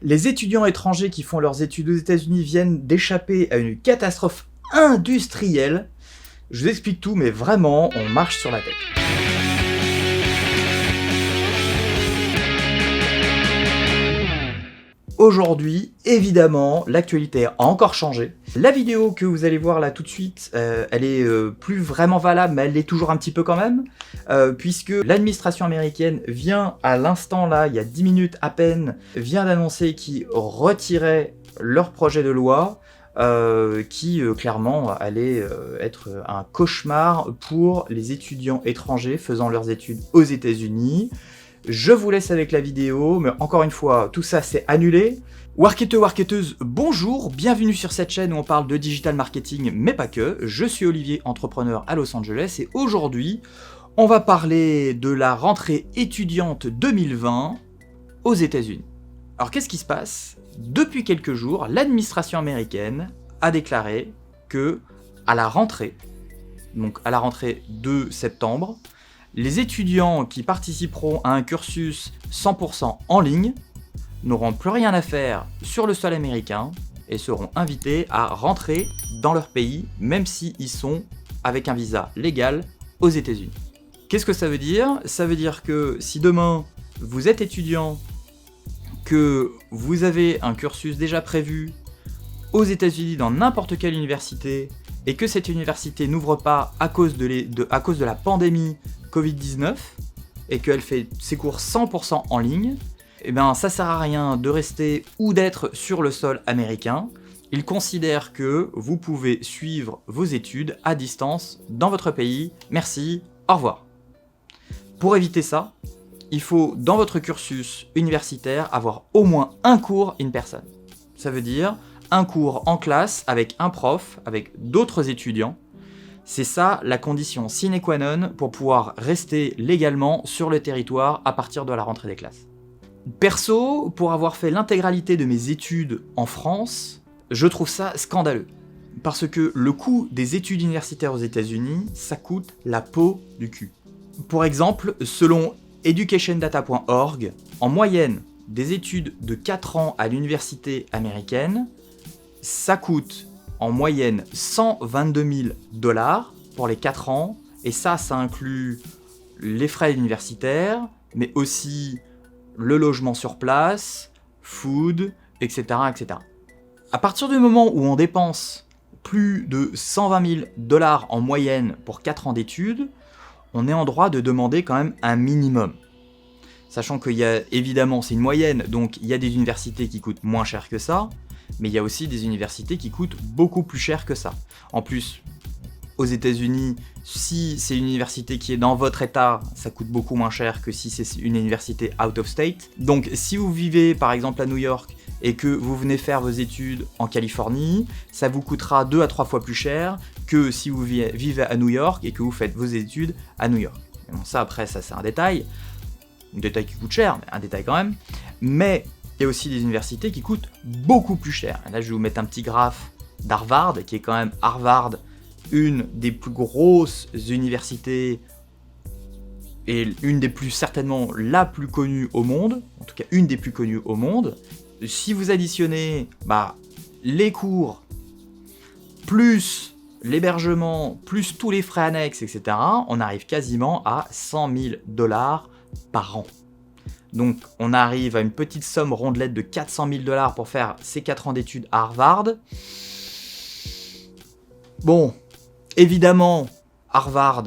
Les étudiants étrangers qui font leurs études aux États-Unis viennent d'échapper à une catastrophe industrielle. Je vous explique tout, mais vraiment, on marche sur la tête. Aujourd'hui, évidemment, l'actualité a encore changé. La vidéo que vous allez voir là tout de suite, elle est plus vraiment valable, mais elle l'est toujours un petit peu quand même, puisque l'administration américaine vient à l'instant là, il y a 10 minutes à peine, vient d'annoncer qu'ils retiraient leur projet de loi, qui clairement allait être un cauchemar pour les étudiants étrangers faisant leurs études aux États-Unis. Je vous laisse avec la vidéo, mais encore une fois, tout ça c'est annulé. Warketeux, warketeuses, bonjour, bienvenue sur cette chaîne où on parle de digital marketing, mais pas que. Je suis Olivier, entrepreneur à Los Angeles, et aujourd'hui, on va parler de la rentrée étudiante 2020 aux États-Unis. Alors qu'est-ce qui se passe ? Depuis quelques jours, l'administration américaine a déclaré que, à la rentrée, donc à la rentrée de septembre, les étudiants qui participeront à un cursus 100% en ligne n'auront plus rien à faire sur le sol américain et seront invités à rentrer dans leur pays, même s'ils sont avec un visa légal aux États-Unis. Qu'est-ce que ça veut dire ? Ça veut dire que si demain vous êtes étudiant, que vous avez un cursus déjà prévu aux États-Unis dans n'importe quelle université et que cette université n'ouvre pas à cause de la pandémie Covid-19 et qu'elle fait ses cours 100% en ligne, eh bien ça sert à rien de rester ou d'être sur le sol américain. Ils considèrent que vous pouvez suivre vos études à distance dans votre pays. Merci, au revoir. Pour éviter ça, il faut dans votre cursus universitaire avoir au moins un cours in person. Ça veut dire un cours en classe avec un prof, avec d'autres étudiants. C'est ça la condition sine qua non pour pouvoir rester légalement sur le territoire à partir de la rentrée des classes. Perso, pour avoir fait l'intégralité de mes études en France, je trouve ça scandaleux. Parce que le coût des études universitaires aux États-Unis, ça coûte la peau du cul. Pour exemple, selon educationdata.org, en moyenne, des études de 4 ans à l'université américaine, ça coûte en moyenne 122 000 $ pour les 4 ans, et ça inclut les frais universitaires, mais aussi le logement sur place, food, etc., etc. À partir du moment où on dépense plus de 120 000 $ en moyenne pour 4 ans d'études, on est en droit de demander quand même un minimum. Sachant qu'il y a, évidemment, c'est une moyenne, donc il y a des universités qui coûtent moins cher que ça, mais il y a aussi des universités qui coûtent beaucoup plus cher que ça. En plus, aux États-Unis, si c'est une université qui est dans votre état, ça coûte beaucoup moins cher que si c'est une université out of state. Donc si vous vivez par exemple à New York et que vous venez faire vos études en Californie, ça vous coûtera 2 à 3 fois plus cher que si vous vivez à New York et que vous faites vos études à New York. Et bon, ça après, ça c'est un détail qui coûte cher, mais un détail quand même. Mais il y a aussi des universités qui coûtent beaucoup plus cher. Et là, je vais vous mettre un petit graphe d'Harvard, qui est quand même Harvard, une des plus grosses universités et une des plus certainement la plus connue au monde, en tout cas une des plus connues au monde. Si vous additionnez les cours, plus l'hébergement, plus tous les frais annexes, etc., on arrive quasiment à 100 000 $ par an. Donc on arrive à une petite somme rondelette de 400 000 $ pour faire ces 4 ans d'études à Harvard. Bon, évidemment, Harvard,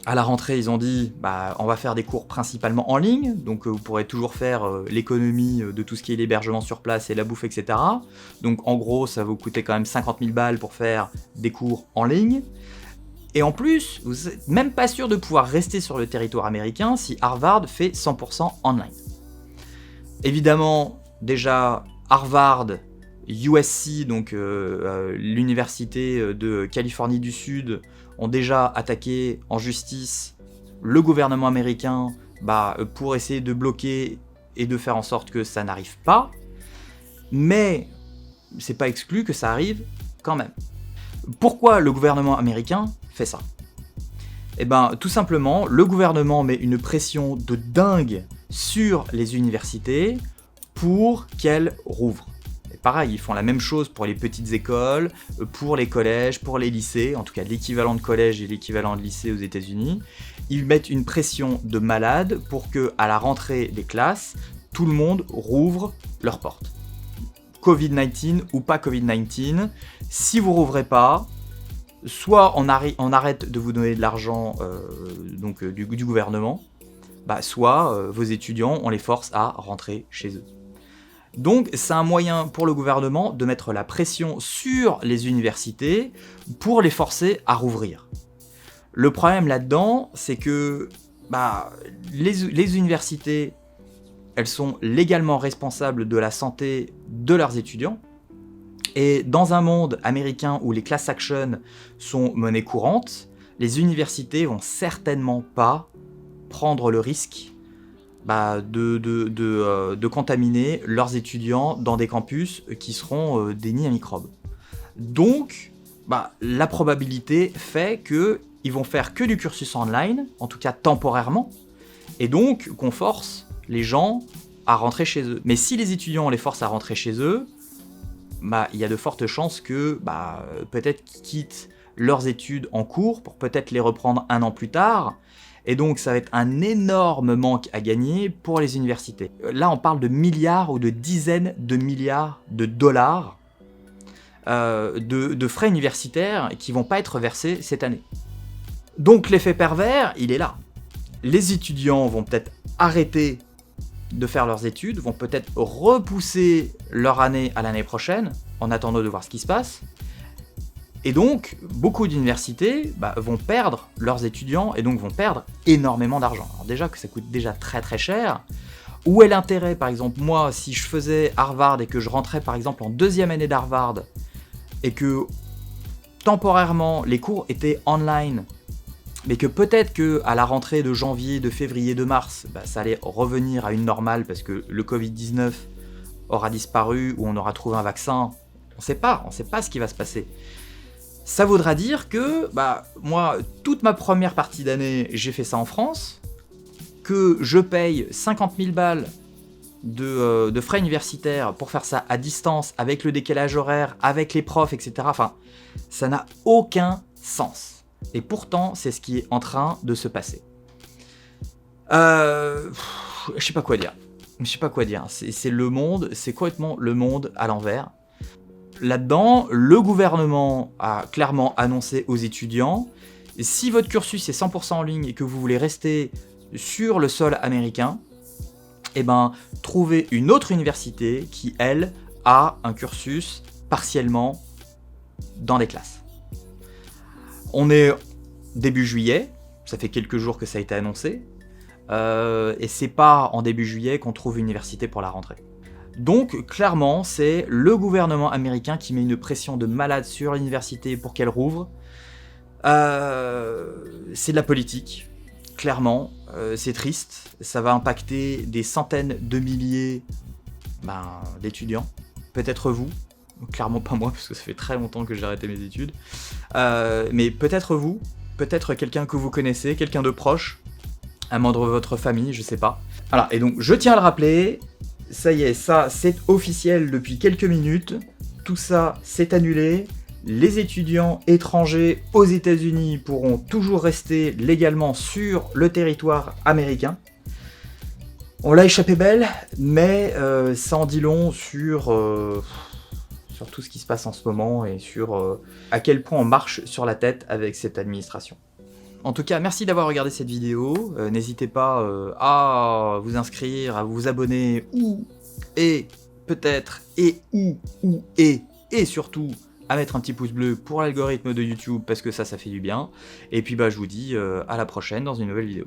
à la rentrée, ils ont dit on va faire des cours principalement en ligne, donc vous pourrez toujours faire l'économie de tout ce qui est l'hébergement sur place et la bouffe, etc. Donc en gros, ça va vous coûter quand même 50 000 $ pour faire des cours en ligne. Et en plus, vous n'êtes même pas sûr de pouvoir rester sur le territoire américain si Harvard fait 100% online. Évidemment, déjà, Harvard, USC, donc l'université de Californie du Sud, ont déjà attaqué en justice le gouvernement américain pour essayer de bloquer et de faire en sorte que ça n'arrive pas. Mais c'est pas exclu que ça arrive quand même. Pourquoi le gouvernement américain fait ça ? Eh ben, tout simplement, le gouvernement met une pression de dingue sur les universités pour qu'elles rouvrent. Et pareil, ils font la même chose pour les petites écoles, pour les collèges, pour les lycées, en tout cas l'équivalent de collège et l'équivalent de lycée aux États-Unis. Ils mettent une pression de malade pour que, à la rentrée des classes, tout le monde rouvre leurs portes. Covid-19 ou pas Covid-19, si vous rouvrez pas, soit on arrête de vous donner de l'argent du gouvernement, soit vos étudiants, on les force à rentrer chez eux. Donc c'est un moyen pour le gouvernement de mettre la pression sur les universités pour les forcer à rouvrir. Le problème là-dedans, c'est que les universités, elles sont légalement responsables de la santé de leurs étudiants. Et dans un monde américain où les class actions sont monnaie courante, les universités vont certainement pas prendre le risque de contaminer leurs étudiants dans des campus qui seront des nids à microbes. Donc, la probabilité fait qu'ils vont faire que du cursus online, en tout cas temporairement, et donc qu'on force les gens à rentrer chez eux. Mais si les étudiants on les force à rentrer chez eux, il y a de fortes chances que peut-être qu'ils quittent leurs études en cours pour peut-être les reprendre un an plus tard. Et donc ça va être un énorme manque à gagner pour les universités. Là on parle de milliards ou de dizaines de milliards de dollars de frais universitaires qui vont pas être versés cette année. Donc l'effet pervers, il est là. Les étudiants vont peut-être arrêter de faire leurs études, vont peut-être repousser leur année à l'année prochaine, en attendant de voir ce qui se passe. Et donc, beaucoup d'universités vont perdre leurs étudiants, et donc vont perdre énormément d'argent. Alors déjà que ça coûte déjà très très cher. Où est l'intérêt, par exemple, moi, si je faisais Harvard et que je rentrais par exemple en deuxième année d'Harvard, et que temporairement les cours étaient online, mais que peut-être qu'à la rentrée de janvier, de février, de mars, ça allait revenir à une normale parce que le Covid-19 aura disparu ou on aura trouvé un vaccin, on sait pas ce qui va se passer. Ça voudra dire que, moi, toute ma première partie d'année, j'ai fait ça en France, que je paye 50 000 balles de frais universitaires pour faire ça à distance, avec le décalage horaire, avec les profs, etc. Enfin, ça n'a aucun sens. Et pourtant, c'est ce qui est en train de se passer. Je sais pas quoi dire. C'est le monde, c'est complètement le monde à l'envers. Là-dedans, le gouvernement a clairement annoncé aux étudiants, si votre cursus est 100% en ligne et que vous voulez rester sur le sol américain, trouvez une autre université qui, elle, a un cursus partiellement dans les classes. On est début juillet, ça fait quelques jours que ça a été annoncé, et c'est pas en début juillet qu'on trouve une université pour la rentrée. Donc clairement, c'est le gouvernement américain qui met une pression de malade sur l'université pour qu'elle rouvre. C'est de la politique, clairement, c'est triste, ça va impacter des centaines de milliers d'étudiants, peut-être vous. Clairement pas moi, parce que ça fait très longtemps que j'ai arrêté mes études. Mais peut-être vous, peut-être quelqu'un que vous connaissez, quelqu'un de proche, un membre de votre famille, je sais pas. Voilà, et donc je tiens à le rappeler, ça y est, ça c'est officiel depuis quelques minutes, tout ça c'est annulé, les étudiants étrangers aux États-Unis pourront toujours rester légalement sur le territoire américain. On l'a échappé belle, mais ça en dit long sur tout ce qui se passe en ce moment et sur à quel point on marche sur la tête avec cette administration. En tout cas, merci d'avoir regardé cette vidéo. N'hésitez pas à vous inscrire, à vous abonner, et surtout à mettre un petit pouce bleu pour l'algorithme de YouTube parce que ça fait du bien. Et puis je vous dis à la prochaine dans une nouvelle vidéo.